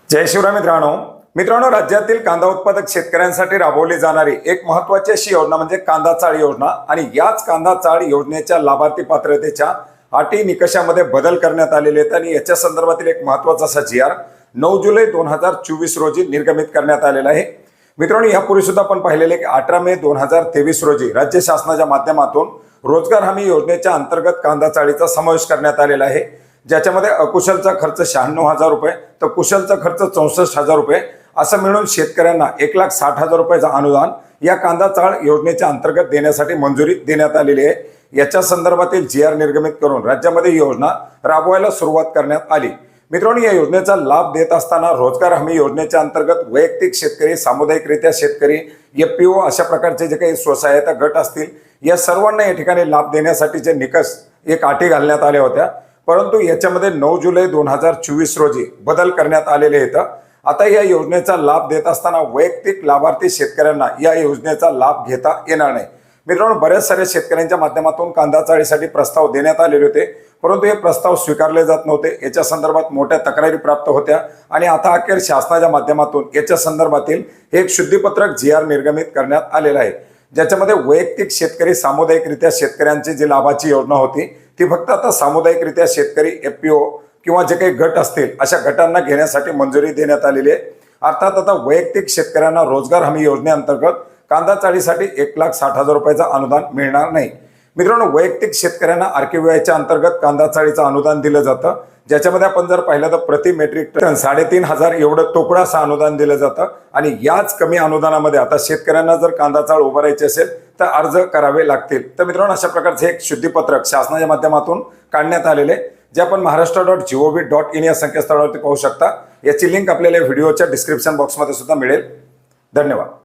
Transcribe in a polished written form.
जय शिवराय मित्रांनो, राज्यातील कांदा उत्पादक शेतकऱ्यांसाठी राबवली जाणारी एक महत्त्वाची अशी योजना म्हणजे कांदा चाळ योजना आणि याच कांदा चाळ योजनेच्या लाभार्थी पात्रतेच्या अटी निकषामध्ये बदल करण्यात आलेले आहेत आणि याच्या संदर्भातील एक महत्त्वाचा असा जी आर 9 जुलै 2024 रोजी निर्गमित करण्यात आलेला आहे। मित्रांनो, यापूर्वी सुद्धा आपण पाहिलेले की 18 मे 2023 रोजी राज्य शासनाच्या माध्यमातून रोजगार हमी योजनेच्या अंतर्गत कांदा चाळीचा समावेश करण्यात आलेला आहे, ज्याच्यामध्ये अकुशलचा खर्च 96,000 रुपये तर कुशलचा खर्च 64,000 रुपये असं मिळून शेतकऱ्यांना 1,60,000 रुपयाचं अनुदान या कांदा चाळ योजनेच्या अंतर्गत देण्यासाठी मंजुरी देण्यात आलेली आहे। याच्या संदर्भातील जी आर निर्गमित करून राज्यामध्ये ही योजना राबवायला सुरुवात करण्यात आली। मित्रांनो, या योजनेचा लाभ देत असताना रोजगार हमी योजनेच्या अंतर्गत वैयक्तिक शेतकरी, सामुदायिकरित्या शेतकरी, एफपीओ अशा प्रकारचे जे काही स्वसहायता गट असतील या सर्वांना या ठिकाणी लाभ देण्यासाठीचे निकष एक अटी घालण्यात आल्या होत्या, परंतु याच्यामध्ये 9 जुलै 2024 रोजी बदल करण्यात आलेले आहेत। आता या योजनेचा लाभ देत असताना वैयक्तिक लाभार्थी शेतकऱ्यांना या योजनेचा लाभ घेता येणार नाही। मित्रांनो, बऱ्याच साऱ्या शेतकऱ्यांच्या माध्यमातून कांदा चाळीसाठी प्रस्ताव देण्यात आलेले होते, परंतु हे प्रस्ताव स्वीकारले जात नव्हते। याच्या संदर्भात मोठ्या तक्रारी प्राप्त होत्या आणि आता अखेर शासनाच्या माध्यमातून याच्या संदर्भातील एक शुद्धीपत्रक जी आर निर्गमित करण्यात आलेलं आहे, ज्याच्यामध्ये वैयक्तिक शेतकरी, सामुदायिकरित्या शेतकऱ्यांची जी लाभाची योजना होती ती फक्त आता सामुदायिकरित्या शेतकरी, एफपीओ किंवा जे काही गट असतील अशा गटांना घेण्यासाठी मंजुरी देण्यात आलेली आहे। अर्थात आता वैयक्तिक शेतकऱ्यांना रोजगार हमी योजनेअंतर्गत कांदा चाळीसाठी 1,60,000 रुपयाचं अनुदान मिळणार नाही। मित्रांनो, वैयक्तिक शेतकऱ्यांना आरकेव्हीआयच्या अंतर्गत कांदा चाळीचं अनुदान दिलं जातं, ज्याच्यामध्ये आपण जर पाहिलं तर प्रति मेट्रिक टन 3,500 एवढं तोकडं असं अनुदान दिलं जातं आणि याच कमी अनुदानामध्ये आता शेतकऱ्यांना जर कांदा चाळ उभारायची असेल तर अर्ज करावे लागतील। तर मित्रांनो, अशा प्रकारचे एक शुद्धीपत्रक शासनाच्या माध्यमातून काढण्यात आलेले, जे आपण महाराष्ट्र.gov.in या संकेतस्थळावरती पाहू शकता। याची लिंक आपल्याला व्हिडिओच्या डिस्क्रिप्शन बॉक्समध्ये सुद्धा मिळेल। धन्यवाद।